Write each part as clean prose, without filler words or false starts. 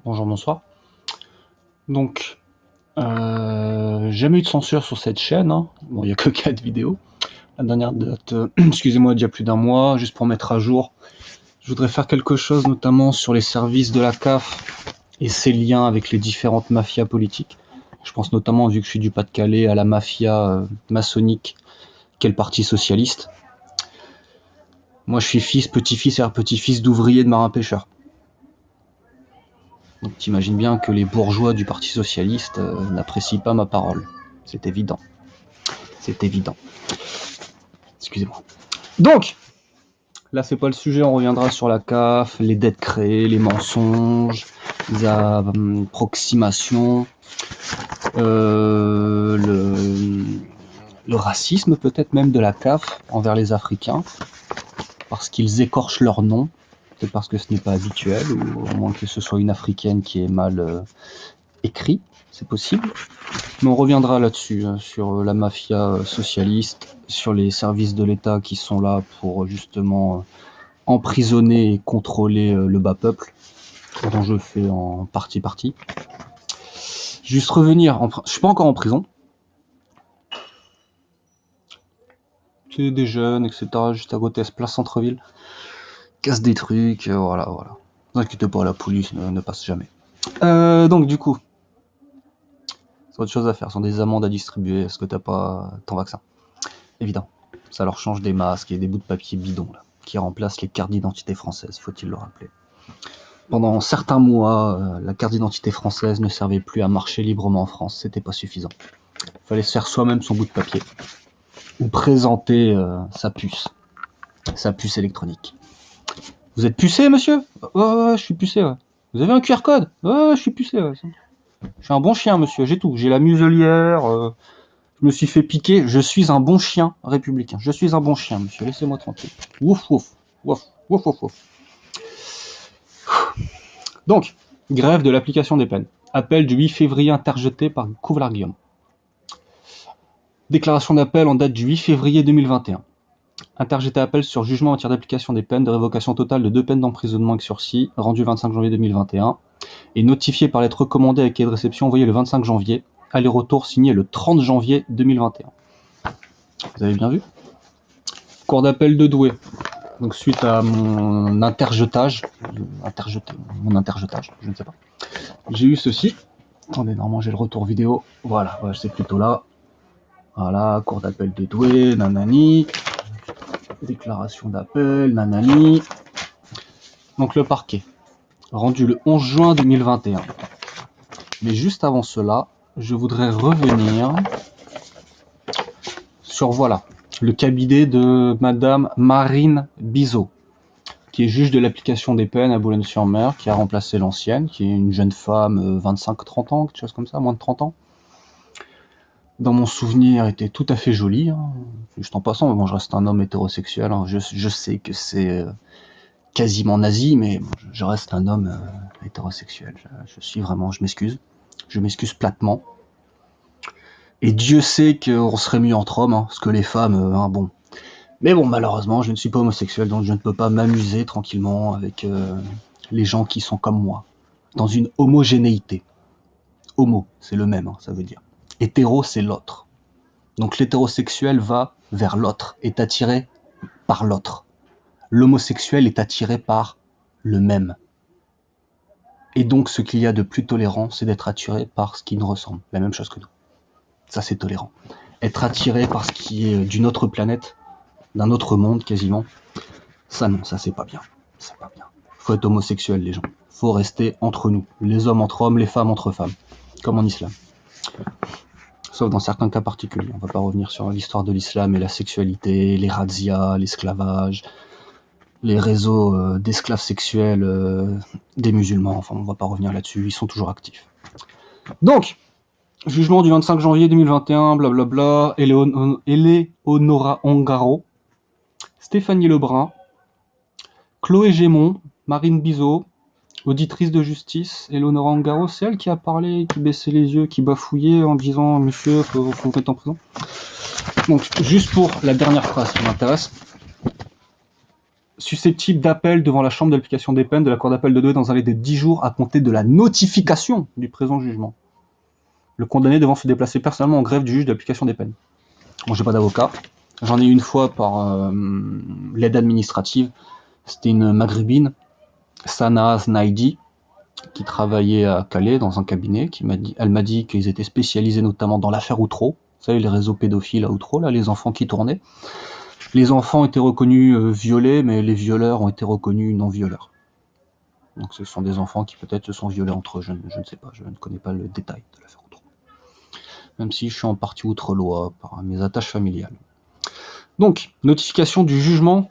Bonjour, bonsoir. Donc, jamais eu de censure sur cette chaîne, hein. Bon, il n'y a que 4 vidéos. La dernière date, excusez-moi, d'il y a plus d'un mois, juste pour mettre à jour. Je voudrais faire quelque chose notamment sur les services de la CAF et ses liens avec les différentes mafias politiques. Je pense notamment, vu que je suis du Pas-de-Calais, à la mafia maçonnique qu'est le Parti Socialiste. Moi, je suis fils, petit-fils et petit-fils d'ouvriers de marins-pêcheurs. Donc t'imagines bien que les bourgeois du Parti Socialiste n'apprécient pas ma parole. C'est évident. C'est évident. Excusez-moi. Donc, là c'est pas le sujet, on reviendra sur la CAF, les dettes créées, les mensonges, les approximations, le racisme peut-être même de la CAF envers les Africains, parce qu'ils écorchent leur nom, peut-être parce que ce n'est pas habituel, ou au moins que ce soit une Africaine qui est mal écrit, c'est possible. Mais on reviendra là-dessus, sur la mafia socialiste, sur les services de l'État qui sont là pour justement emprisonner et contrôler le bas peuple, dont je fais en partie. Juste revenir, je suis pas encore en prison. C'est des jeunes, etc. Juste à côté, place centre-ville. Casse des trucs, voilà. Ne vous inquiétez pas, la police ne passe jamais. Donc du coup, c'est autre chose à faire. Ce sont des amendes à distribuer. Est-ce que t'as pas ton vaccin? Évident. Ça leur change des masques et des bouts de papier bidons là, qui remplacent les cartes d'identité françaises, faut-il le rappeler. Pendant certains mois, la carte d'identité française ne servait plus à marcher librement en France, c'était pas suffisant. Il fallait se faire soi-même son bout de papier, ou présenter sa puce électronique. Vous êtes pucé, monsieur? Ouais, je suis pucé, ouais. Vous avez un QR code? Ouais, je suis pucé, ouais. Je suis un bon chien, monsieur, j'ai tout. J'ai la muselière, je me suis fait piquer, je suis un bon chien républicain. Je suis un bon chien, monsieur, laissez-moi tranquille. Ouf, ouf, ouf, ouf, ouf, ouf. Donc, grève de l'application des peines. Appel du 8 février interjeté par Couvlar-Guillaume. Déclaration d'appel en date du 8 février 2021. Interjeté appel sur jugement en matière d'application des peines de révocation totale de 2 peines d'emprisonnement avec sursis, rendu 25 janvier 2021, et notifié par lettre recommandée avec cahier de réception envoyé le 25 janvier, aller-retour signé le 30 janvier 2021. Vous avez bien vu? Cour d'appel de Douai. Donc suite à mon interjetage, je ne sais pas, j'ai eu ceci. Attendez, normalement j'ai le retour vidéo. Voilà, ouais, c'est plutôt là. Voilà, cour d'appel de Douai, nanani. Déclaration d'appel, nanani. Donc le parquet, rendu le 11 juin 2021. Mais juste avant cela, je voudrais revenir sur, voilà, le cabinet de Madame Marine Bizot, qui est juge de l'application des peines à Boulogne-sur-Mer, qui a remplacé l'ancienne, qui est une jeune femme, 25-30 ans, quelque chose comme ça, moins de 30 ans. Dans mon souvenir, était tout à fait jolie, hein. Juste en passant, bon, je reste un homme hétérosexuel, hein. Je sais que c'est quasiment nazi, mais bon, je reste un homme hétérosexuel. Je suis vraiment, je m'excuse platement. Et Dieu sait qu'on serait mieux entre hommes, hein, parce que les femmes, hein, bon. Mais bon, malheureusement, je ne suis pas homosexuel, donc je ne peux pas m'amuser tranquillement avec les gens qui sont comme moi, dans une homogénéité. Homo, c'est le même, hein, ça veut dire. Hétéro, c'est l'autre. Donc l'hétérosexuel va vers l'autre, est attiré par l'autre. L'homosexuel est attiré par le même. Et donc ce qu'il y a de plus tolérant, c'est d'être attiré par ce qui nous ressemble, la même chose que nous. Ça, c'est tolérant. Être attiré par ce qui est d'une autre planète, d'un autre monde quasiment, ça non, ça c'est pas bien. C'est pas bien. Faut être homosexuel, les gens. Faut rester entre nous. Les hommes entre hommes, les femmes entre femmes. Comme en islam. Sauf dans certains cas particuliers. On va pas revenir sur l'histoire de l'islam et la sexualité, les razzias, l'esclavage, les réseaux d'esclaves sexuels des musulmans. Enfin, on va pas revenir là-dessus. Ils sont toujours actifs. Donc, jugement du 25 janvier 2021, blablabla, Eleonora Ongaro, Stéphanie Lebrun, Chloé Gémon, Marine Bizot, auditrice de justice, Eleonora Ongaro, c'est elle qui a parlé, qui baissait les yeux, qui bafouillait en disant « Monsieur, faut vous mettre en prison ». Donc, juste pour la dernière phrase qui m'intéresse. susceptible d'appel devant la chambre d'application des peines de la cour d'appel de Douai dans un délai de 10 jours à compter de la notification du présent jugement. Le condamné devant se déplacer personnellement en greffe du juge d'application des peines. Bon, j'ai pas d'avocat. J'en ai eu une fois par l'aide administrative. C'était une maghrébine, Sana Znaidi, qui travaillait à Calais dans un cabinet. Elle m'a dit qu'ils étaient spécialisés notamment dans l'affaire Outreau. Vous savez, les réseaux pédophiles à Outreau, là, les enfants qui tournaient. Les enfants étaient reconnus violés, mais les violeurs ont été reconnus non violeurs. Donc ce sont des enfants qui peut-être se sont violés entre eux, je ne sais pas, je ne connais pas le détail de l'affaire Outreau. Même si je suis en partie outre-loi par mes attaches familiales. Donc, notification du jugement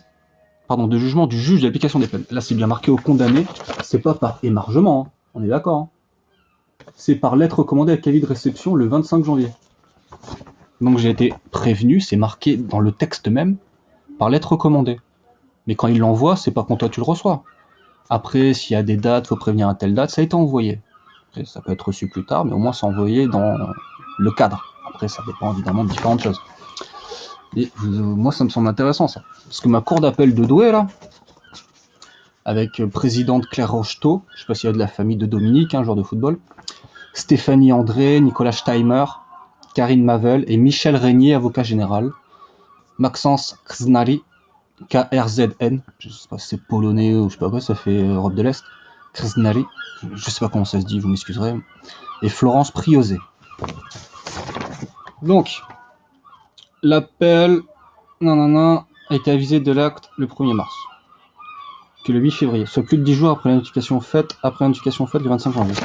du juge d'application des peines. Là, c'est bien marqué au condamné, c'est pas par émargement, hein. On est d'accord. Hein. C'est par lettre recommandée avec avis de réception le 25 janvier. Donc j'ai été prévenu, c'est marqué dans le texte même, par lettre recommandée. Mais quand il l'envoie, c'est pas quand toi tu le reçois. Après, s'il y a des dates, faut prévenir à telle date, ça a été envoyé. Après, ça peut être reçu plus tard, mais au moins c'est envoyé dans le cadre. Après, ça dépend évidemment de différentes choses. Et moi, ça me semble intéressant, ça. Parce que ma cour d'appel de Douai, là, avec présidente Claire Rocheteau, je sais pas s'il y a de la famille de Dominique, un joueur de football, Stéphanie André, Nicolas Steimer, Karine Mavel et Michel Régnier, avocat général, Maxence Krznari, KRZN, je sais pas si c'est polonais ou je sais pas quoi, ça fait Europe de l'Est, Krznari, je sais pas comment ça se dit, vous m'excuserez, et Florence Priosé. Donc, l'appel a été avisé de l'acte le 1er mars, que le 8 février, soit plus de 10 jours après la notification faite le 25 janvier.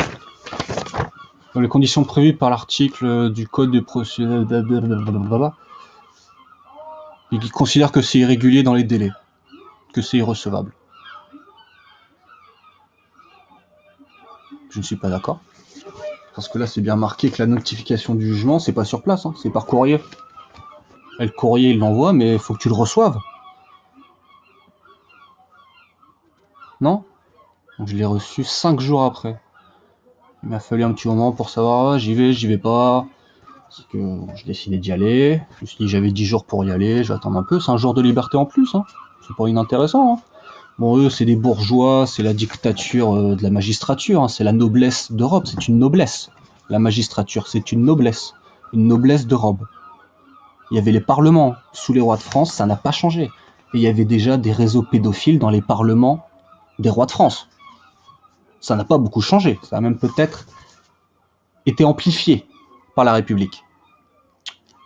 Dans les conditions prévues par l'article du Code de procédure, et qui considère que c'est irrégulier dans les délais, que c'est irrecevable. Je ne suis pas d'accord. Parce que là, c'est bien marqué que la notification du jugement, c'est pas sur place, hein, c'est par courrier. Et le courrier, il l'envoie, mais il faut que tu le reçoives. Non? Donc je l'ai reçu 5 jours après. Il m'a fallu un petit moment pour savoir, j'y vais pas. Parce que je décidais d'y aller. Je me suis dit, j'avais 10 jours pour y aller, je vais attendre un peu. C'est un jour de liberté en plus, hein. C'est pas inintéressant, hein. Bon, eux, c'est des bourgeois, c'est la dictature de la magistrature, hein. C'est la noblesse d'Europe, c'est une noblesse. La magistrature, c'est une noblesse de robe. Il y avait les parlements sous les rois de France, ça n'a pas changé. Et il y avait déjà des réseaux pédophiles dans les parlements des rois de France. Ça n'a pas beaucoup changé, ça a même peut-être été amplifié par la République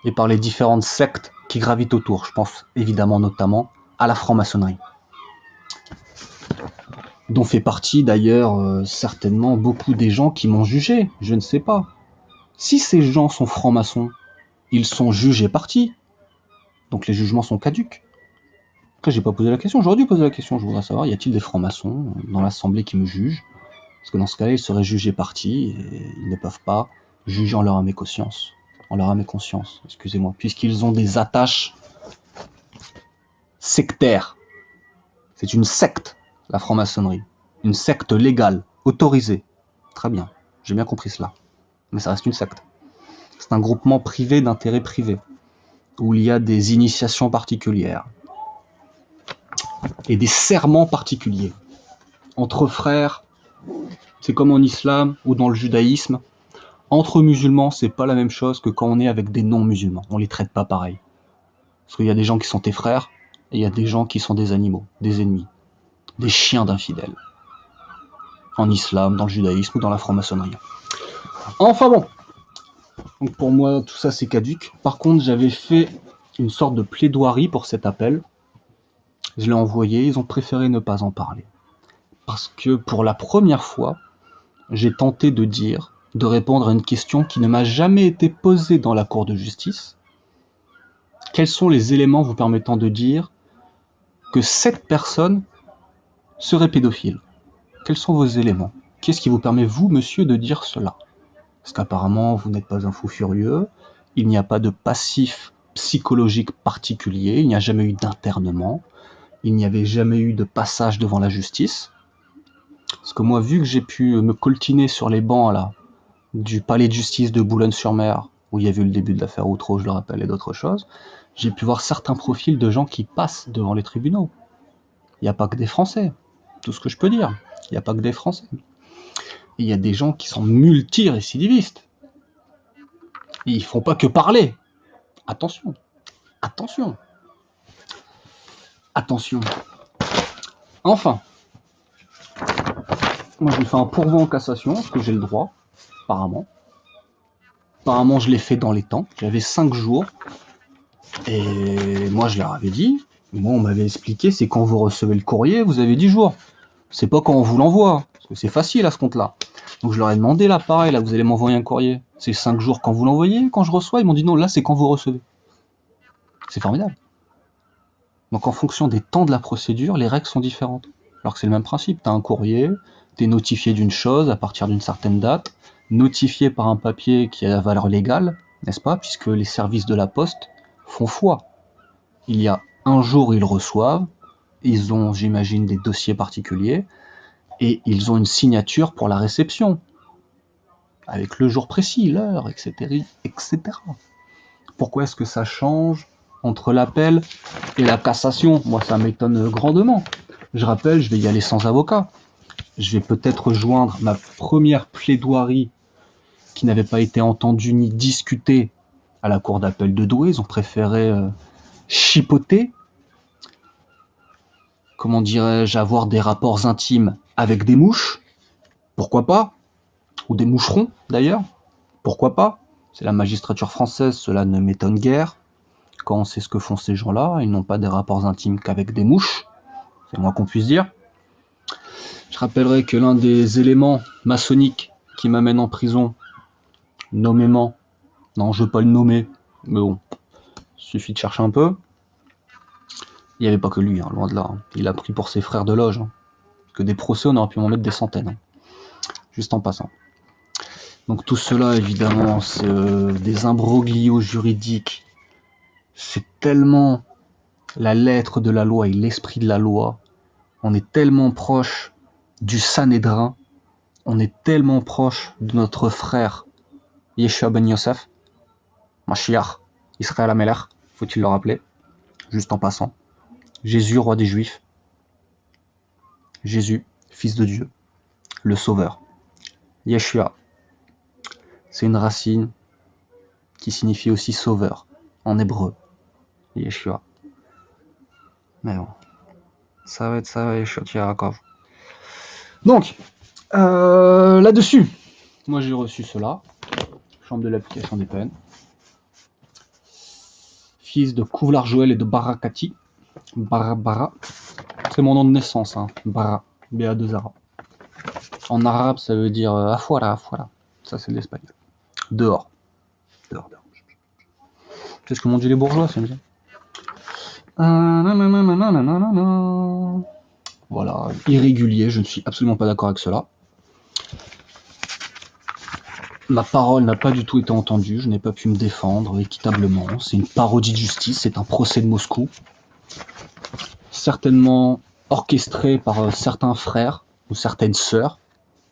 et par les différentes sectes qui gravitent autour. Je pense évidemment notamment à la franc-maçonnerie, dont fait partie d'ailleurs certainement beaucoup des gens qui m'ont jugé, je ne sais pas. Si ces gens sont francs-maçons, ils sont jugés partis, donc les jugements sont caducs. Après, j'ai pas posé la question, j'aurais dû poser la question, je voudrais savoir, y a-t-il des francs-maçons dans l'Assemblée qui me jugent? Parce que dans ce cas-là, ils seraient jugés partis, et ils ne peuvent pas juger en leur âme et conscience. En leur âme et conscience, excusez-moi, puisqu'ils ont des attaches sectaires. C'est une secte, la franc-maçonnerie. Une secte légale, autorisée. Très bien, j'ai bien compris cela. Mais ça reste une secte. C'est un groupement privé d'intérêt privé, où il y a des initiations particulières et des serments particuliers. Entre frères, c'est comme en islam ou dans le judaïsme. Entre musulmans, c'est pas la même chose que quand on est avec des non-musulmans. On les traite pas pareil. Parce qu'il y a des gens qui sont tes frères, et il y a des gens qui sont des animaux, des ennemis, des chiens d'infidèles. En islam, dans le judaïsme ou dans la franc-maçonnerie. Enfin bon. Donc pour moi, tout ça c'est caduc. Par contre, j'avais fait une sorte de plaidoirie pour cet appel. Je l'ai envoyé, ils ont préféré ne pas en parler. Parce que pour la première fois, j'ai tenté de répondre à une question qui ne m'a jamais été posée dans la Cour de justice. Quels sont les éléments vous permettant de dire que cette personne serait pédophile? Quels sont vos éléments? Qu'est-ce qui vous permet, vous, monsieur, de dire cela? Parce qu'apparemment, vous n'êtes pas un fou furieux, il n'y a pas de passif psychologique particulier, il n'y a jamais eu d'internement, il n'y avait jamais eu de passage devant la justice. Parce que moi, vu que j'ai pu me coltiner sur les bancs là, du palais de justice de Boulogne-sur-Mer, où il y a eu le début de l'affaire Outreau, je le rappelle, et d'autres choses, j'ai pu voir certains profils de gens qui passent devant les tribunaux. Il n'y a pas que des Français, tout ce que je peux dire. Il n'y a pas que des Français. Et il y a des gens qui sont multirécidivistes. Et ils font pas que parler. Attention, attention, attention. Enfin, moi j'ai fait un pourvoi en cassation, parce que j'ai le droit, apparemment. Apparemment, je l'ai fait dans les temps. J'avais 5 jours. Et moi, je leur avais dit, moi, on m'avait expliqué, c'est quand vous recevez le courrier, vous avez 10 jours. C'est pas quand on vous l'envoie, parce que c'est facile à ce compte-là. Donc je leur ai demandé là, pareil, là, vous allez m'envoyer un courrier. C'est 5 jours quand vous l'envoyez, quand je reçois. Ils m'ont dit non, là, c'est quand vous recevez. C'est formidable. Donc en fonction des temps de la procédure, les règles sont différentes. Alors que c'est le même principe. Tu as un courrier, tu es notifié d'une chose à partir d'une certaine date, notifié par un papier qui a la valeur légale, n'est-ce pas, puisque les services de la poste font foi. Il y a un jour, ils reçoivent, ils ont, j'imagine, des dossiers particuliers, et ils ont une signature pour la réception, avec le jour précis, l'heure, etc., etc. Pourquoi est-ce que ça change entre l'appel et la cassation? Moi, ça m'étonne grandement. Je rappelle, je vais y aller sans avocat. Je vais peut-être joindre ma première plaidoirie qui n'avait pas été entendue ni discutée à la cour d'appel de Douai. Ils ont préféré chipoter, comment dirais-je, avoir des rapports intimes avec des mouches. Pourquoi pas? Ou des moucherons, d'ailleurs. Pourquoi pas? C'est la magistrature française, cela ne m'étonne guère. Quand on sait ce que font ces gens-là, ils n'ont pas des rapports intimes qu'avec des mouches. C'est le moins qu'on puisse dire. Je rappellerai que l'un des éléments maçonniques qui m'amène en prison, nommément, non, je veux pas le nommer, mais bon, suffit de chercher un peu. Il n'y avait pas que lui, hein, loin de là. Il a pris pour ses frères de loge. Hein. Que des procès, on aurait pu en mettre des centaines. Hein. Juste en passant. Donc tout cela, évidemment, c'est des imbroglios juridiques. C'est tellement la lettre de la loi et l'esprit de la loi. On est tellement proche du Sanhédrin. On est tellement proche de notre frère Yeshua ben Yosef, Mashiach, Israël Amelech, faut-il le rappeler, juste en passant. Jésus, roi des Juifs. Jésus, fils de Dieu, le sauveur. Yeshua, c'est une racine qui signifie aussi sauveur, en hébreu. Yeshua. Mais bon, ça va être ça, Yeshua Tiarakov. Donc, là-dessus, moi j'ai reçu cela, chambre de l'application des peines, fils de Kouvlar Joël et de Barakati, Bara, c'est mon nom de naissance, hein. Bara, B-A-2-A. En arabe, ça veut dire afuera, afuera. Ça, c'est de l'espagnol. Dehors. Dehors, dehors. C'est ce que m'ont dit les bourgeois, c'est bien. Voilà, irrégulier, je ne suis absolument pas d'accord avec cela. Ma parole n'a pas du tout été entendue, je n'ai pas pu me défendre équitablement. C'est une parodie de justice, c'est un procès de Moscou. Certainement orchestré par certains frères ou certaines sœurs,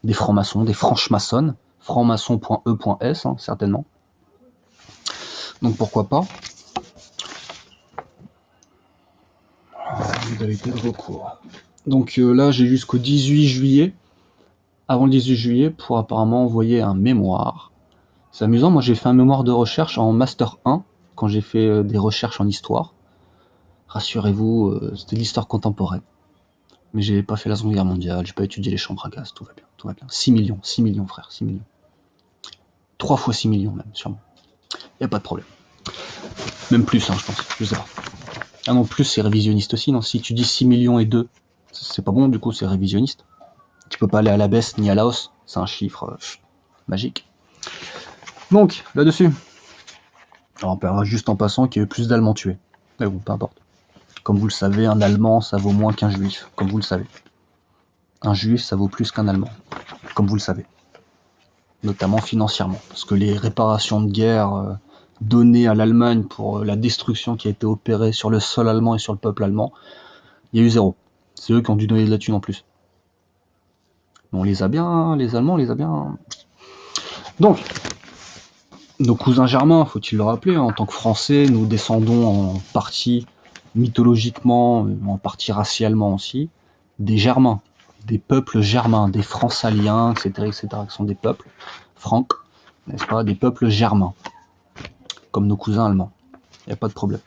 des francs-maçons, des franches-maçonnes, franc-maçon.e.s, hein, certainement. Donc pourquoi pas. Modalité de recours. Donc là, j'ai jusqu'au 18 juillet, avant le 18 juillet, pour apparemment envoyer un mémoire. C'est amusant, moi j'ai fait un mémoire de recherche en Master 1, quand j'ai fait des recherches en histoire. Rassurez-vous, c'était l'histoire contemporaine. Mais j'ai pas fait la Seconde Guerre mondiale, j'ai pas étudié les chambres à gaz, tout va bien, tout va bien. 6 millions frère, 6 millions. 3 fois 6 millions même, sûrement. Y a pas de problème. Même plus, hein, je pense, je sais pas. Ah non, plus c'est révisionniste aussi, non? Si tu dis 6 millions et 2, c'est pas bon, du coup c'est révisionniste. Tu peux pas aller à la baisse ni à la hausse, c'est un chiffre magique. Donc, là-dessus, alors on paiera juste en passant qu'il y a eu plus d'Allemands tués. Mais bon, peu importe. Comme vous le savez, un Allemand, ça vaut moins qu'un Juif, comme vous le savez. Un Juif, ça vaut plus qu'un Allemand, comme vous le savez. Notamment financièrement, parce que les réparations de guerre données à l'Allemagne pour la destruction qui a été opérée sur le sol allemand et sur le peuple allemand, il y a eu zéro. C'est eux qui ont dû donner de la thune en plus. Mais on les a bien, les Allemands, on les a bien. Donc, nos cousins germains, faut-il le rappeler, en tant que Français, nous descendons en partie mythologiquement, en partie racialement aussi, des Germains, des peuples germains, des Francaliens, etc., qui sont des peuples francs, n'est-ce pas, des peuples germains, comme nos cousins allemands. Il n'y a pas de problème.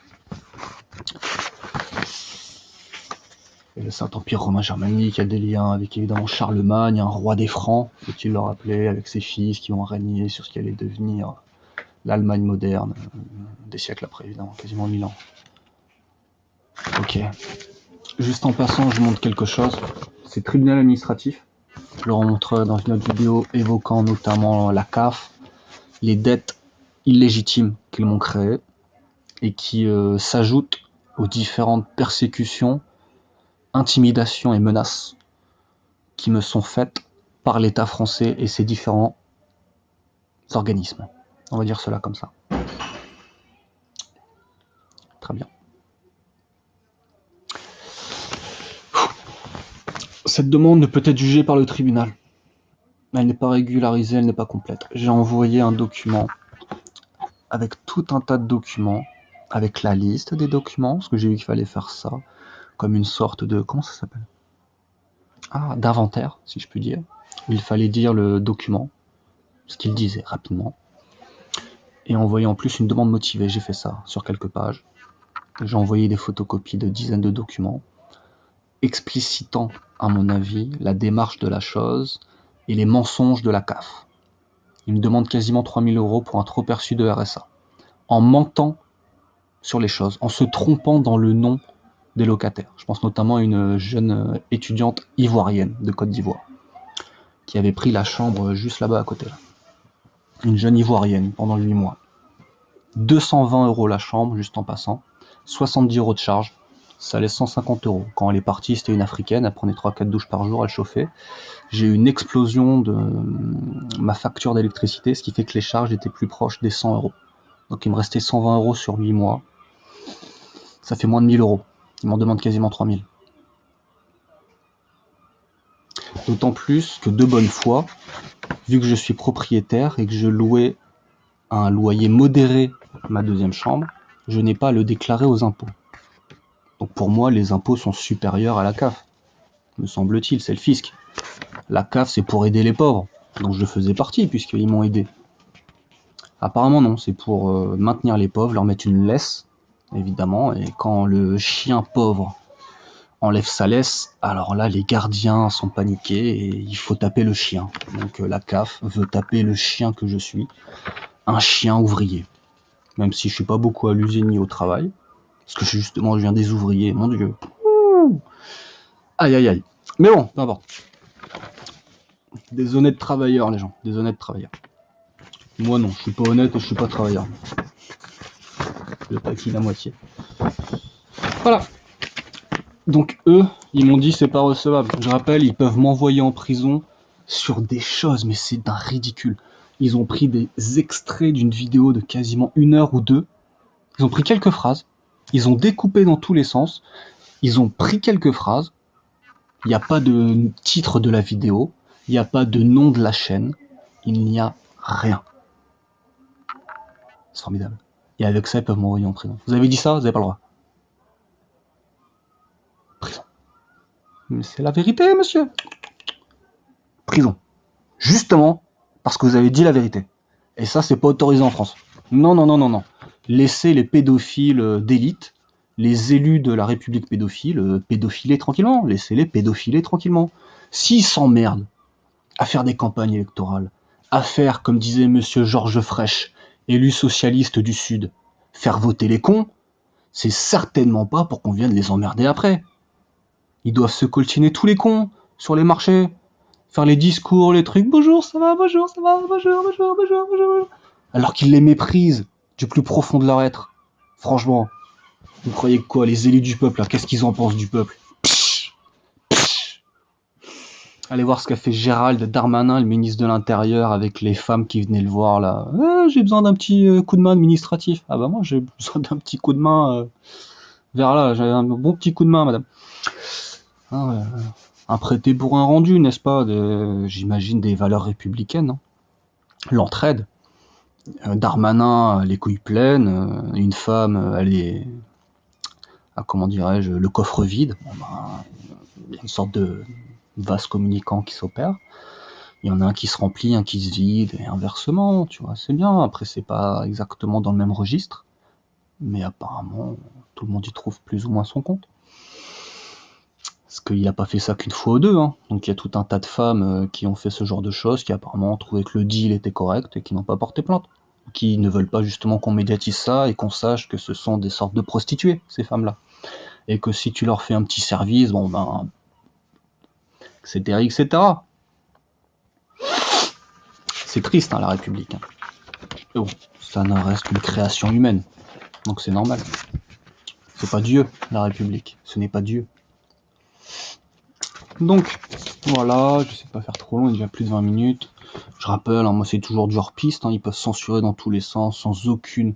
Et le Saint-Empire romain germanique a des liens avec évidemment Charlemagne, un roi des Francs, faut-il le rappeler, avec ses fils qui ont régné sur ce qui allait devenir l'Allemagne moderne, des siècles après, évidemment, quasiment 1000 ans. Ok. Juste en passant, je montre quelque chose. C'est tribunal administratif. Je le remontre dans une autre vidéo évoquant notamment la CAF, les dettes illégitimes qu'ils m'ont créées et qui s'ajoutent aux différentes persécutions, intimidations et menaces qui me sont faites par l'État français et ses différents organismes. On va dire cela comme ça. Très bien. Cette demande ne peut être jugée par le tribunal. Elle n'est pas régularisée, elle n'est pas complète. J'ai envoyé un document avec tout un tas de documents, avec la liste des documents, parce que j'ai vu qu'il fallait faire ça, comme une sorte de... Comment ça s'appelle ? D'inventaire, si je puis dire. Il fallait dire le document, ce qu'il disait rapidement, et envoyer en plus une demande motivée. J'ai fait ça sur quelques pages. J'ai envoyé des photocopies de dizaines de documents, explicitant, à mon avis, la démarche de la chose et les mensonges de la CAF. Il me demande quasiment 3000 € pour un trop perçu de RSA, en mentant sur les choses, en se trompant dans le nom des locataires. Je pense notamment à une jeune étudiante ivoirienne de Côte d'Ivoire, qui avait pris la chambre juste là-bas à côté. Là. Une jeune ivoirienne pendant 8 mois. 220 € la chambre, juste en passant. 70 € de charge. Ça laisse 150 €. Quand elle est partie, c'était une africaine, elle prenait 3-4 douches par jour, elle chauffait. J'ai eu une explosion de ma facture d'électricité, ce qui fait que les charges étaient plus proches des 100 €. Donc il me restait 120 € sur 8 mois. Ça fait moins de 1000 €. Ils m'en demandent quasiment 3000. D'autant plus que de bonne foi, vu que je suis propriétaire et que je louais à un loyer modéré ma deuxième chambre, je n'ai pas à le déclarer aux impôts. Donc pour moi, les impôts sont supérieurs à la CAF, me semble-t-il, c'est le fisc. La CAF, c'est pour aider les pauvres, donc je faisais partie puisqu'ils m'ont aidé. Apparemment non, c'est pour maintenir les pauvres, leur mettre une laisse, évidemment, et quand le chien pauvre enlève sa laisse, alors là les gardiens sont paniqués et il faut taper le chien. Donc la CAF veut taper le chien que je suis, un chien ouvrier. Même si je suis pas beaucoup à l'usine ni au travail, parce que justement je viens des ouvriers, mon dieu. Aïe aïe aïe. Mais bon, peu importe. Des honnêtes travailleurs les gens, des honnêtes travailleurs. Moi non, je suis pas honnête et je suis pas travailleur. Je taquine la moitié. Voilà. Donc eux, ils m'ont dit c'est pas recevable. Je rappelle, ils peuvent m'envoyer en prison sur des choses, mais c'est d'un ridicule. Ils ont pris des extraits d'une vidéo de quasiment 1 heure ou 2. Ils ont pris quelques phrases. Ils ont découpé dans tous les sens. Ils ont pris quelques phrases. Il n'y a pas de titre de la vidéo. Il n'y a pas de nom de la chaîne. Il n'y a rien. C'est formidable. Et avec ça, ils peuvent m'envoyer en prison. Vous avez dit ça, vous n'avez pas le droit. Prison. Mais c'est la vérité, monsieur. Prison. Justement parce que vous avez dit la vérité. Et ça, c'est pas autorisé en France. Non, non, non, non, non. Laissez les pédophiles d'élite, les élus de la République pédophile, pédophiler tranquillement. Laissez-les pédophiler tranquillement. S'ils s'emmerdent à faire des campagnes électorales, à faire, comme disait monsieur Georges Frêche, élu socialiste du Sud, faire voter les cons, c'est certainement pas pour qu'on vienne les emmerder après. Ils doivent se coltiner tous les cons sur les marchés, faire les discours, les trucs, bonjour, ça va, bonjour, ça va, bonjour, bonjour, bonjour, bonjour. Alors qu'ils les méprisent du plus profond de leur être. Franchement, vous croyez quoi, les élus du peuple, là, qu'est-ce qu'ils en pensent du peuple? Allez voir ce qu'a fait Gérald Darmanin, le ministre de l'Intérieur, avec les femmes qui venaient le voir là. J'ai besoin d'un petit coup de main administratif. Ah bah moi j'ai besoin d'un petit coup de main vers là, j'ai un bon petit coup de main, madame. Un prêté pour un rendu, n'est-ce pas? J'imagine des valeurs républicaines. Hein. L'entraide. Darmanin, les couilles pleines. Une femme, comment dirais-je, le coffre vide. Bon, ben, il y a une sorte de vase communicant qui s'opère. Il y en a un qui se remplit, un qui se vide, et inversement, tu vois, c'est bien. Après, c'est pas exactement dans le même registre, mais apparemment, tout le monde y trouve plus ou moins son compte. Parce qu'il a pas fait ça qu'une fois ou deux, hein. Donc il y a tout un tas de femmes qui ont fait ce genre de choses, qui apparemment ont trouvé que le deal était correct et qui n'ont pas porté plainte. Qui ne veulent pas justement qu'on médiatise ça et qu'on sache que ce sont des sortes de prostituées, ces femmes-là. Et que si tu leur fais un petit service, bon ben, etc., etc. C'est triste, hein, la République. Hein. Mais bon, ça ne reste qu'une création humaine. Donc c'est normal. C'est pas Dieu, la République. Ce n'est pas Dieu. Donc, voilà, je sais pas faire trop long, il y a déjà plus de 20 minutes. Je rappelle, hein, moi c'est toujours du hors-piste, hein, ils peuvent censurer dans tous les sens, sans aucune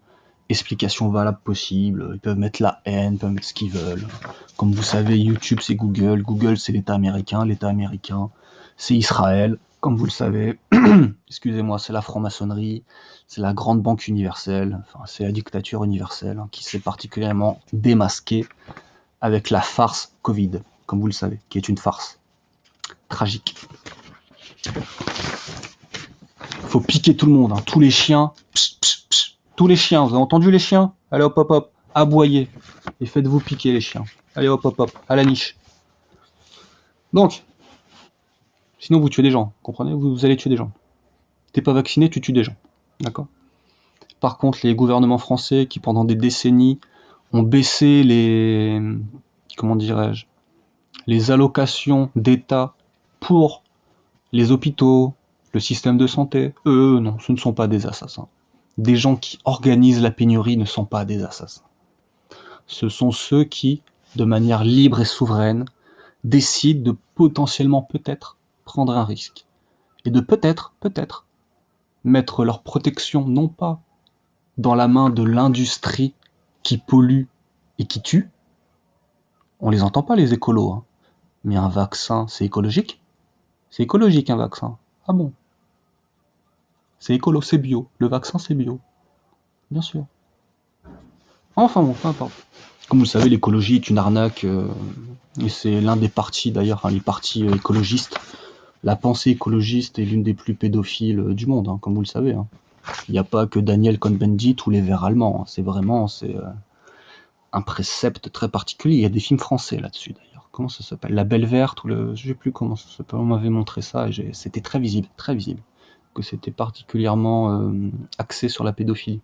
explication valable possible. Ils peuvent mettre la haine, ils peuvent mettre ce qu'ils veulent. Comme vous savez, YouTube c'est Google, Google c'est l'État américain c'est Israël, comme vous le savez. Excusez-moi, c'est la franc-maçonnerie, c'est la grande banque universelle, enfin c'est la dictature universelle, hein, qui s'est particulièrement démasquée avec la farce Covid, comme vous le savez, qui est une farce tragique. Faut piquer tout le monde, hein. Tous les chiens, tous les chiens, vous avez entendu les chiens? Allez hop hop hop, aboyez, et faites-vous piquer les chiens. Allez hop hop hop, à la niche. Donc, sinon vous tuez des gens, comprenez? Vous allez tuer des gens. T'es pas vacciné, tu tues des gens, d'accord? Par contre, les gouvernements français qui pendant des décennies ont baissé les, comment dirais-je, les allocations d'État pour les hôpitaux, le système de santé, eux, non, ce ne sont pas des assassins. Des gens qui organisent la pénurie ne sont pas des assassins. Ce sont ceux qui, de manière libre et souveraine, décident de potentiellement peut-être prendre un risque. Et de peut-être mettre leur protection non pas dans la main de l'industrie qui pollue et qui tue. On les entend pas les écolos, hein. Mais un vaccin, c'est écologique? C'est écologique un vaccin. Ah bon? C'est écolo, c'est bio. Le vaccin, c'est bio. Bien sûr. Enfin bon, peu importe. Comme vous le savez, l'écologie est une arnaque, et c'est l'un des partis d'ailleurs, enfin les partis écologistes. La pensée écologiste est l'une des plus pédophiles du monde, hein, comme vous le savez. Hein. Il n'y a pas que Daniel Cohn-Bendit ou les Verts allemands. Hein. C'est vraiment un précepte très particulier. Il y a des films français là-dessus d'ailleurs. Comment ça s'appelle? La Belle Verte ou le, je sais plus comment ça s'appelle. On m'avait montré ça et c'était très visible, que c'était particulièrement axé sur la pédophilie.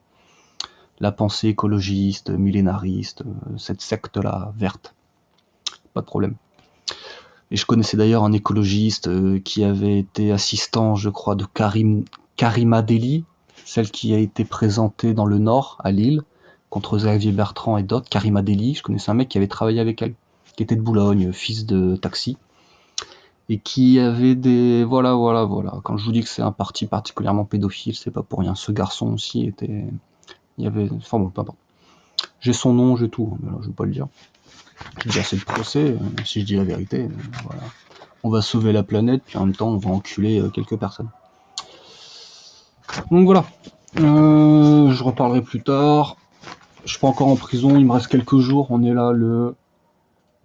La pensée écologiste, millénariste, cette secte-là, verte. Pas de problème. Et je connaissais d'ailleurs un écologiste qui avait été assistant, je crois, de Karima Delli, celle qui a été présentée dans le Nord, à Lille, contre Xavier Bertrand et d'autres. Karima Delli, je connaissais un mec qui avait travaillé avec elle, qui était de Boulogne, fils de taxi, et qui avait des... Voilà. Quand je vous dis que c'est un parti particulièrement pédophile, c'est pas pour rien. Ce garçon aussi était... Il y avait... Enfin bon, peu importe. J'ai son nom, j'ai tout, mais là, je vais pas le dire. J'ai déjà assez de procès, si je dis la vérité, voilà. On va sauver la planète, puis en même temps, on va enculer quelques personnes. Donc voilà. Je reparlerai plus tard. Je suis pas encore en prison, il me reste quelques jours. On est là le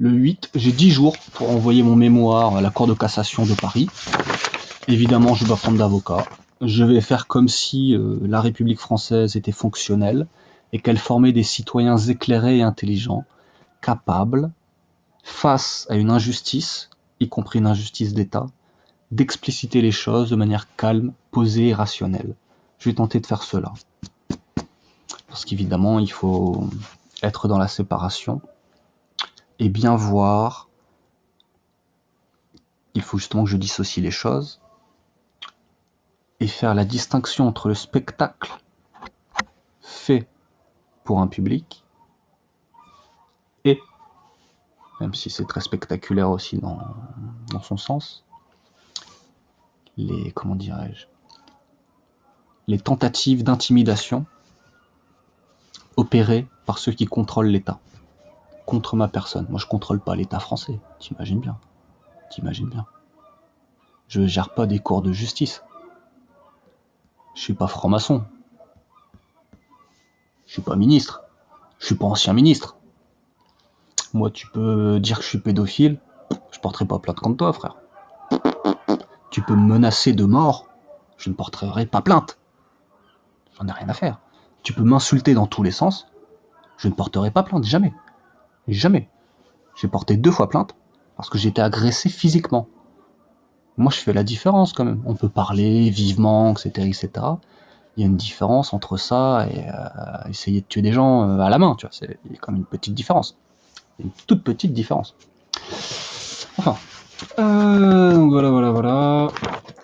8. J'ai 10 jours pour envoyer mon mémoire à la Cour de cassation de Paris. Évidemment, je dois prendre d'avocat. Je vais faire comme si la République française était fonctionnelle et qu'elle formait des citoyens éclairés et intelligents, capables, face à une injustice, y compris une injustice d'État, d'expliciter les choses de manière calme, posée et rationnelle. Je vais tenter de faire cela. Parce qu'évidemment, il faut être dans la séparation et bien voir. Il faut justement que je dissocie les choses et faire la distinction entre le spectacle fait pour un public et, même si c'est très spectaculaire aussi dans son sens, les, comment dirais-je, les tentatives d'intimidation opérées par ceux qui contrôlent l'État contre ma personne. Moi, je contrôle pas l'État français, t'imagines bien. Je gère pas des cours de justice. Je suis pas franc-maçon. Je suis pas ministre. Je suis pas ancien ministre. Moi, tu peux dire que je suis pédophile, je porterai pas plainte contre toi, frère. Tu peux me menacer de mort, je ne porterai pas plainte. J'en ai rien à faire. Tu peux m'insulter dans tous les sens, je ne porterai pas plainte, jamais. Jamais. J'ai porté 2 fois plainte parce que j'ai été agressé physiquement. Moi, je fais la différence quand même. On peut parler vivement, etc., etc. Il y a une différence entre ça et essayer de tuer des gens à la main, tu vois. Il y a quand même une petite différence. Une toute petite différence. Enfin. Donc voilà.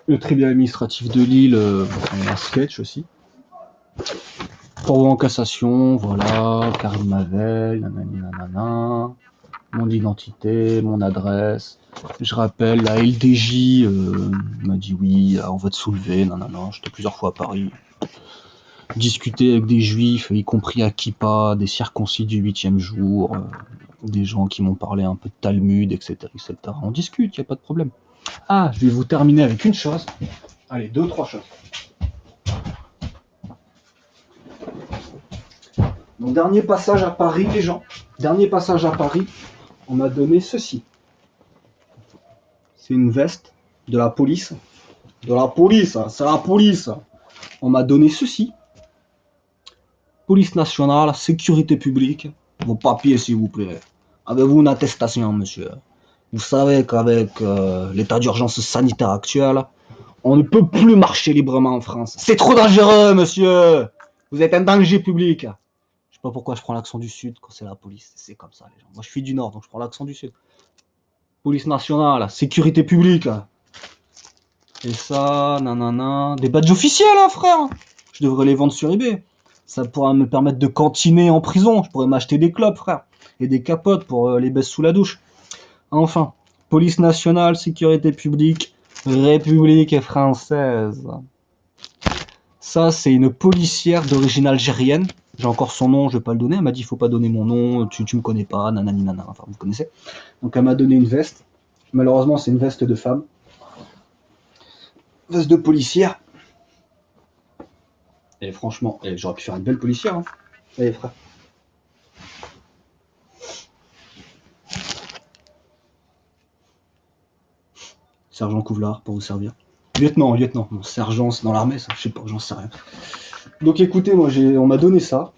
Le tribunal administratif de Lille, un sketch aussi. Pourvoi en cassation, voilà. Karim Mavel, nanani nanana. Mon identité, mon adresse. Je rappelle, la LDJ m'a dit oui, on va te soulever, nanana. J'étais plusieurs fois à Paris. Discuter avec des juifs, y compris à Kippa, des circoncis du 8e jour, des gens qui m'ont parlé un peu de Talmud, etc., etc. On discute, y a pas de problème. Ah, je vais vous terminer avec une chose. Allez, 2 ou 3 choses. Mon dernier passage à Paris, les gens. Dernier passage à Paris, on m'a donné ceci. C'est une veste de la police. De la police, c'est la police. On m'a donné ceci. Police nationale, sécurité publique. Vos papiers, s'il vous plaît. Avez-vous une attestation, monsieur? Vous savez qu'avec l'état d'urgence sanitaire actuel, on ne peut plus marcher librement en France. C'est trop dangereux, monsieur. Vous êtes un danger public. Je sais pas pourquoi je prends l'accent du Sud quand c'est la police. C'est comme ça, les gens. Moi, je suis du Nord, donc je prends l'accent du Sud. Police nationale, sécurité publique. Et ça, nanana. Des badges officiels, hein, frère. Je devrais les vendre sur eBay. Ça pourra me permettre de cantiner en prison. Je pourrais m'acheter des clopes, frère. Et des capotes pour les baisses sous la douche. Enfin, police nationale, sécurité publique, République française. Ça, c'est une policière d'origine algérienne. J'ai encore son nom, je vais pas le donner. Elle m'a dit, il faut pas donner mon nom, tu me connais pas, nanani nanana. Enfin, vous connaissez. Donc, elle m'a donné une veste. Malheureusement, c'est une veste de femme. Veste de policière. Et franchement, j'aurais pu faire une belle policière. Hein. Allez, frère. Sergent Couvlar, pour vous servir. Lieutenant. Bon, sergent, c'est dans l'armée, ça. Je sais pas, j'en sais rien. Donc, écoutez, moi, on m'a donné ça.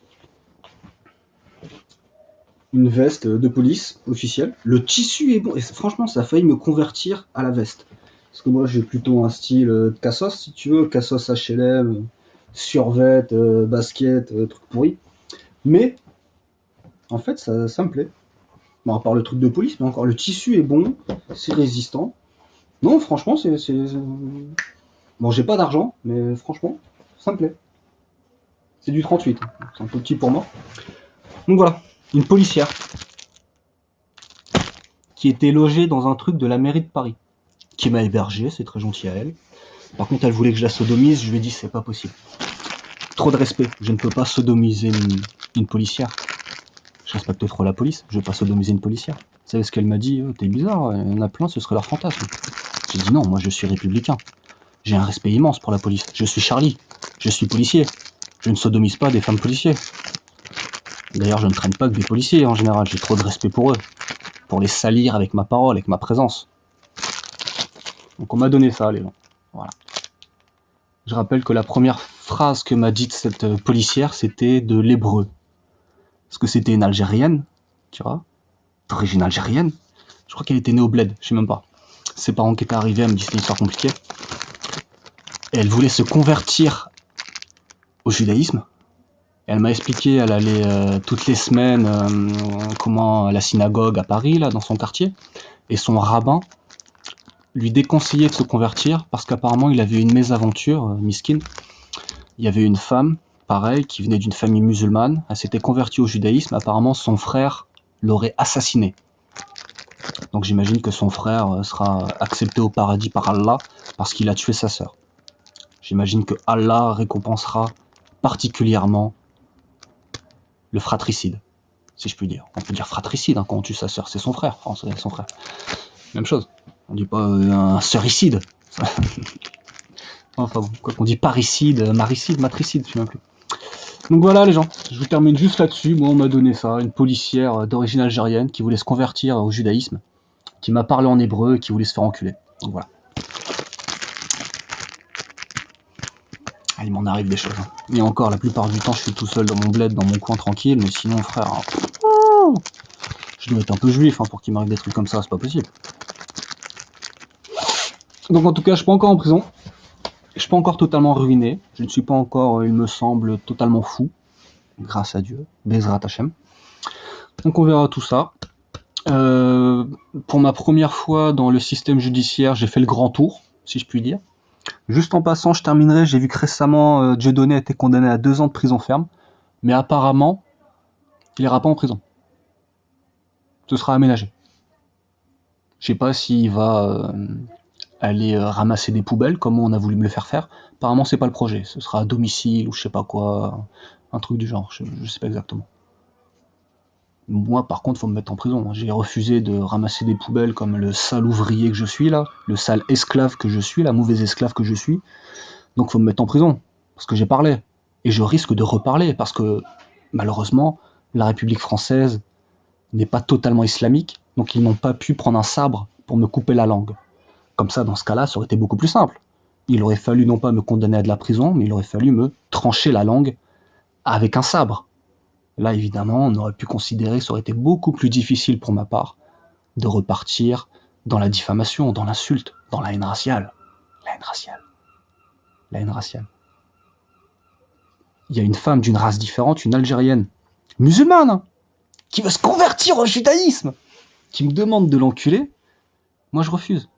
Une veste de police officielle. Le tissu est bon. Et franchement, ça a failli me convertir à la veste. Parce que moi, j'ai plutôt un style de cassos, si tu veux. Cassos HLM, survêt, basket, truc pourri. Mais, en fait, ça me plaît. Bon, à part le truc de police, mais encore, le tissu est bon, c'est résistant. Non, franchement, c'est... Bon, j'ai pas d'argent, mais franchement, ça me plaît. C'est du 38, c'est un peu petit pour moi. Donc voilà, une policière qui était logée dans un truc de la mairie de Paris, qui m'a hébergé, c'est très gentil à elle. Par contre, elle voulait que je la sodomise, je lui ai dit c'est pas possible. Trop de respect, je ne peux pas sodomiser une policière. Je respecte trop la police, je vais pas sodomiser une policière. Vous savez ce qu'elle m'a dit? T'es bizarre, il y en a plein, ce serait leur fantasme. J'ai dit non, moi je suis républicain. J'ai un respect immense pour la police. Je suis Charlie, je suis policier. Je ne sodomise pas des femmes policiers. D'ailleurs, je ne traîne pas que des policiers en général, j'ai trop de respect pour eux. Pour les salir avec ma parole, avec ma présence. Donc on m'a donné ça, les gens. Voilà. Je rappelle que la première phrase que m'a dite cette policière, c'était de l'hébreu. Parce que c'était une Algérienne, tu vois, d'origine algérienne. Je crois qu'elle était née au bled, je sais même pas. Ses parents qui étaient arrivés, elle me dit c'est une histoire compliquée. Et elle voulait se convertir au judaïsme. Et elle m'a expliqué, elle allait toutes les semaines comment à la synagogue à Paris, là, dans son quartier. Et son rabbin lui déconseillait de se convertir parce qu'apparemment il avait une mésaventure, miskin. Il y avait une femme, pareil, qui venait d'une famille musulmane. Elle s'était convertie au judaïsme. Apparemment, son frère l'aurait assassinée. Donc j'imagine que son frère sera accepté au paradis par Allah parce qu'il a tué sa sœur. J'imagine que Allah récompensera particulièrement le fratricide, si je puis dire. On peut dire fratricide hein, quand on tue sa sœur, c'est son frère. Enfin, c'est son frère. Même chose. On dit pas un sœuricide. Enfin bon, quoi qu'on dit parricide, maricide, matricide, je sais même plus. Donc voilà les gens, je vous termine juste là-dessus. Moi on m'a donné ça, une policière d'origine algérienne qui voulait se convertir au judaïsme, qui m'a parlé en hébreu et qui voulait se faire enculer. Donc voilà. Ah, il m'en arrive des choses. Et encore, la plupart du temps je suis tout seul dans mon bled, dans mon coin tranquille, mais sinon frère, je dois être un peu juif pour qu'il m'arrive des trucs comme ça, c'est pas possible. Donc en tout cas je suis pas encore en prison, je suis pas encore totalement ruiné, je ne suis pas encore, il me semble, totalement fou, grâce à Dieu, Bezrat Hashem. Donc on verra tout ça. Pour ma première fois dans le système judiciaire, j'ai fait le grand tour, si je puis dire. Juste en passant, je terminerai, j'ai vu que récemment, Dieudonné a été condamné à 2 ans de prison ferme, mais apparemment, il ira pas en prison. Ce sera aménagé. Je sais pas s'il va aller ramasser des poubelles, comme on a voulu me le faire faire. Apparemment, c'est pas le projet. Ce sera à domicile ou je sais pas quoi, un truc du genre, je sais pas exactement. Moi, par contre, faut me mettre en prison. J'ai refusé de ramasser des poubelles comme le sale ouvrier que je suis là, le sale esclave que je suis, la mauvaise esclave que je suis. Donc, faut me mettre en prison parce que j'ai parlé et je risque de reparler parce que malheureusement, la République française n'est pas totalement islamique, donc ils n'ont pas pu prendre un sabre pour me couper la langue. Comme ça, dans ce cas-là, ça aurait été beaucoup plus simple. Il aurait fallu non pas me condamner à de la prison, mais il aurait fallu me trancher la langue avec un sabre. Là, évidemment, on aurait pu considérer que ça aurait été beaucoup plus difficile pour ma part de repartir dans la diffamation, dans l'insulte, dans la haine raciale. La haine raciale. La haine raciale. Il y a une femme d'une race différente, une Algérienne, musulmane, qui veut se convertir au judaïsme, qui me demande de l'enculer. Moi, je refuse.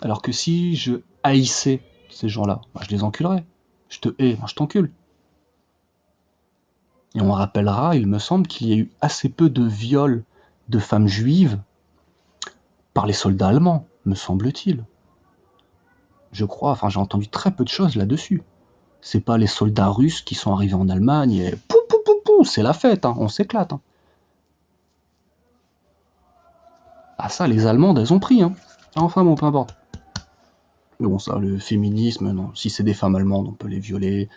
Alors que si je haïssais ces gens-là, je les enculerais. Je te hais, je t'encule. Et on rappellera, il me semble, qu'il y a eu assez peu de viols de femmes juives par les soldats allemands, me semble-t-il. Je crois, j'ai entendu très peu de choses là-dessus. C'est pas les soldats russes qui sont arrivés en Allemagne et pou pou pou pou, c'est la fête, on s'éclate. Ah ça, les Allemandes, elles ont pris. Enfin bon, peu importe. Mais bon, ça, le féminisme, non. Si c'est des femmes allemandes, on peut les violer.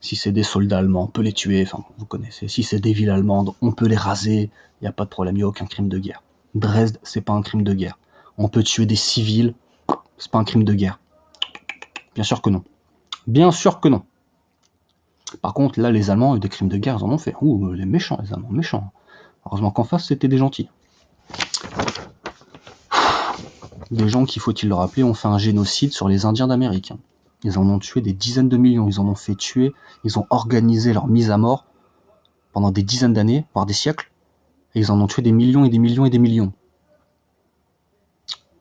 Si c'est des soldats allemands, on peut les tuer. Vous connaissez. Si c'est des villes allemandes, on peut les raser. Il n'y a pas de problème, il n'y a aucun crime de guerre. Dresde, c'est pas un crime de guerre. On peut tuer des civils, c'est pas un crime de guerre. Bien sûr que non. Bien sûr que non. Par contre, là, les Allemands, des crimes de guerre, ils en ont fait. Ouh, les méchants, les Allemands, méchants. Heureusement qu'en face, c'était des gentils. Des gens qui, faut-il le rappeler, ont fait un génocide sur les Indiens d'Amérique. Ils en ont tué des dizaines de millions, ils en ont fait tuer, ils ont organisé leur mise à mort pendant des dizaines d'années, voire des siècles, et ils en ont tué des millions et des millions et des millions.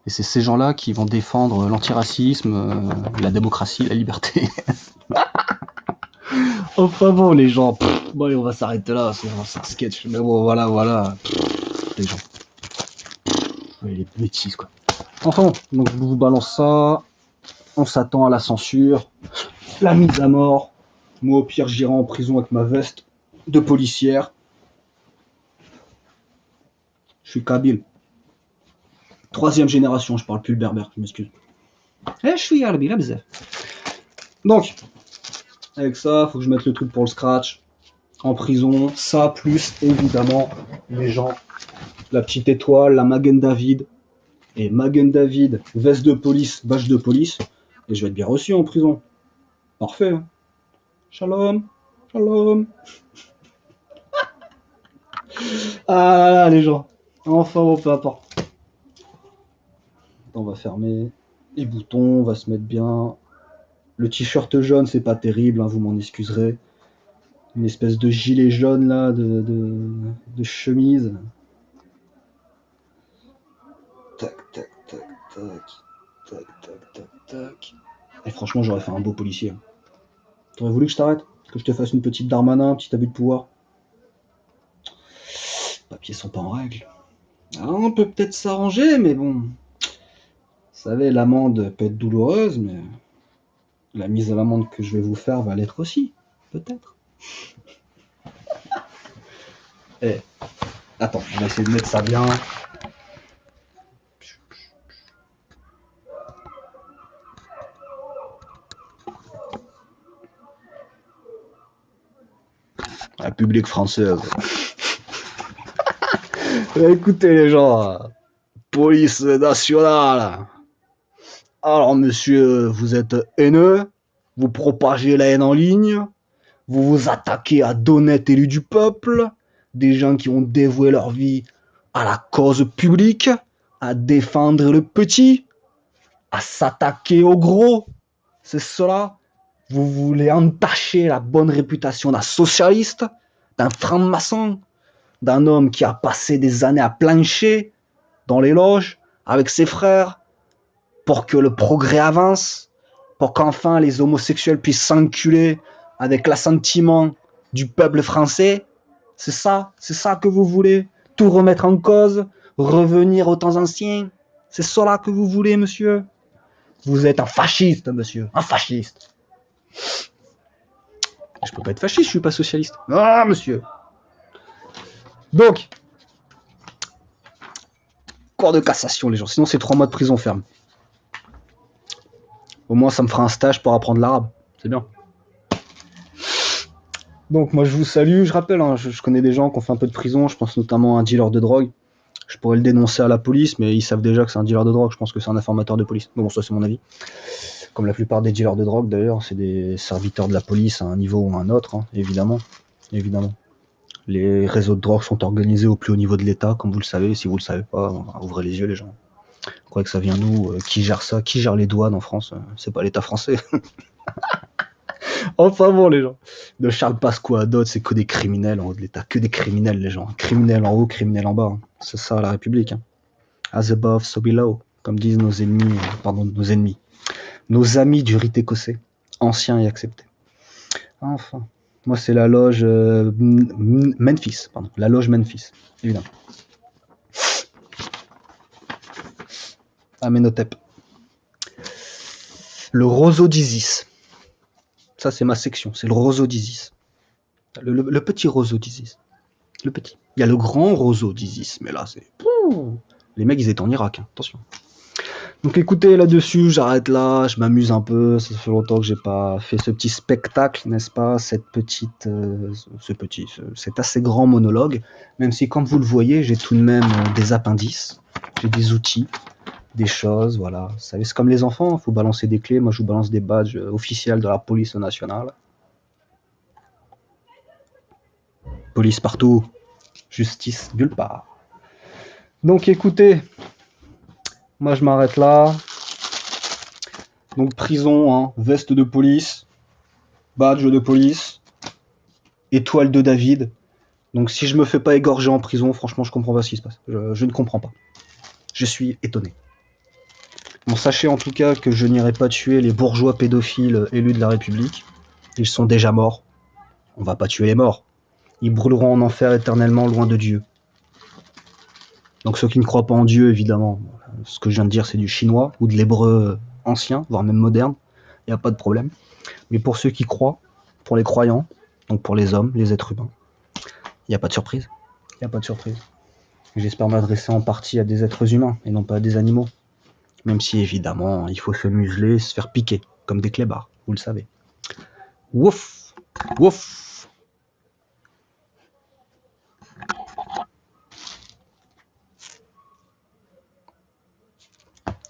Et c'est ces gens-là qui vont défendre l'antiracisme, la démocratie, la liberté. Enfin bon, les gens, bon, on va s'arrêter là, c'est un sketch, mais bon, voilà, les gens. Les bêtises, quoi. Enfin, donc je vous balance ça, on s'attend à la censure, la mise à mort. Moi, au pire, j'irai en prison avec ma veste de policière. Je suis kabyle. 3e génération, je parle plus le berbère, je m'excuse. Je suis arabi, là, bzaf. Donc, avec ça, faut que je mette le truc pour le scratch. En prison, ça, plus évidemment, les gens, la petite étoile, la Magen David. Et Magen David, veste de police, badge de police. Et je vais être bien reçu en prison. Parfait. Shalom. Shalom. Ah là là, les gens. Enfin, bon, peu importe. On va fermer. Les boutons, on va se mettre bien. Le t-shirt jaune, c'est pas terrible, vous m'en excuserez. Une espèce de gilet jaune là, de chemise. Tac, tac, tac, tac. Tac, tac, tac, tac. Et franchement, j'aurais fait un beau policier. T'aurais voulu que je t'arrête? Que je te fasse une petite Darmanin, un petit abus de pouvoir? Les papiers sont pas en règle. Alors, on peut peut-être s'arranger, mais bon. Vous savez, l'amende peut être douloureuse, mais la mise à l'amende que je vais vous faire va l'être aussi. Peut-être. Eh, attends, on va essayer de mettre ça bien. République française. Écoutez les gens, police nationale. Alors monsieur, vous êtes haineux, vous propagez la haine en ligne, vous vous attaquez à d'honnêtes élus du peuple, des gens qui ont dévoué leur vie à la cause publique, à défendre le petit, à s'attaquer au gros. C'est cela. Vous voulez entacher la bonne réputation d'un socialiste, d'un franc-maçon, d'un homme qui a passé des années à plancher dans les loges avec ses frères pour que le progrès avance, pour qu'enfin les homosexuels puissent s'enculer avec l'assentiment du peuple français. C'est ça que vous voulez? Tout remettre en cause, revenir aux temps anciens? C'est cela que vous voulez, monsieur? Vous êtes un fasciste, monsieur, un fasciste. Je peux pas être fasciste, je suis pas socialiste. Ah, monsieur. Donc, cours de cassation, les gens. Sinon, c'est 3 mois de prison ferme. Au moins, ça me fera un stage pour apprendre l'arabe. C'est bien. Donc, moi, je vous salue. Je rappelle, hein, je connais des gens qui ont fait un peu de prison. Je pense notamment à un dealer de drogue. Je pourrais le dénoncer à la police, mais ils savent déjà que c'est un dealer de drogue. Je pense que c'est un informateur de police. Mais bon, ça, c'est mon avis. Comme la plupart des dealers de drogue, d'ailleurs, c'est des serviteurs de la police à un niveau ou à un autre, hein, évidemment. Évidemment. Les réseaux de drogue sont organisés au plus haut niveau de l'État, comme vous le savez. Si vous le savez pas, ouvrez les yeux, les gens. Vous croyez que ça vient d'où? Qui gère ça? Qui gère les douanes en France? C'est pas l'État français. Enfin bon, les gens. De Charles Pasqua à d'autres, c'est que des criminels en haut de l'État. Que des criminels, les gens. Criminels en haut, criminels en bas. Hein. C'est ça, la République. Hein. As above, so below. Comme disent nos ennemis. Pardon, nos ennemis. Nos amis du rite écossais. Anciens et acceptés. Enfin. Moi, c'est la loge Memphis. Pardon. La loge Memphis. Évidemment. Amenhotep. Le roseau d'Isis. Ça, c'est ma section. C'est le roseau d'Isis. Le petit roseau d'Isis. Le petit. Il y a le grand roseau d'Isis, mais là, c'est... Les mecs, ils étaient en Irak, hein. Attention. Donc écoutez, là-dessus, j'arrête là, je m'amuse un peu, ça fait longtemps que j'ai pas fait ce petit spectacle, n'est-ce pas, cet assez grand monologue, même si, comme vous le voyez, j'ai tout de même des appendices, j'ai des outils, des choses, voilà. Vous savez, c'est comme les enfants, il faut balancer des clés, moi je vous balance des badges officiels de la police nationale. Police partout, justice nulle part. Donc écoutez, moi je m'arrête là. Donc prison, hein, veste de police, badge de police, étoile de David. Donc si je me fais pas égorger en prison, franchement je comprends pas ce qui se passe. Je ne comprends pas. Je suis étonné. Bon, sachez en tout cas que je n'irai pas tuer les bourgeois pédophiles élus de la République. Ils sont déjà morts. On va pas tuer les morts. Ils brûleront en enfer éternellement loin de Dieu. Donc ceux qui ne croient pas en Dieu, évidemment, ce que je viens de dire c'est du chinois ou de l'hébreu ancien, voire même moderne. Il n'y a pas de problème. Mais pour ceux qui croient, pour les croyants, donc pour les hommes, les êtres humains, il n'y a pas de surprise. Il n'y a pas de surprise. J'espère m'adresser en partie à des êtres humains et non pas à des animaux. Même si évidemment, il faut se museler et se faire piquer, comme des clébards, vous le savez. Wouf! Wouf!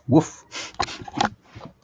Wouf!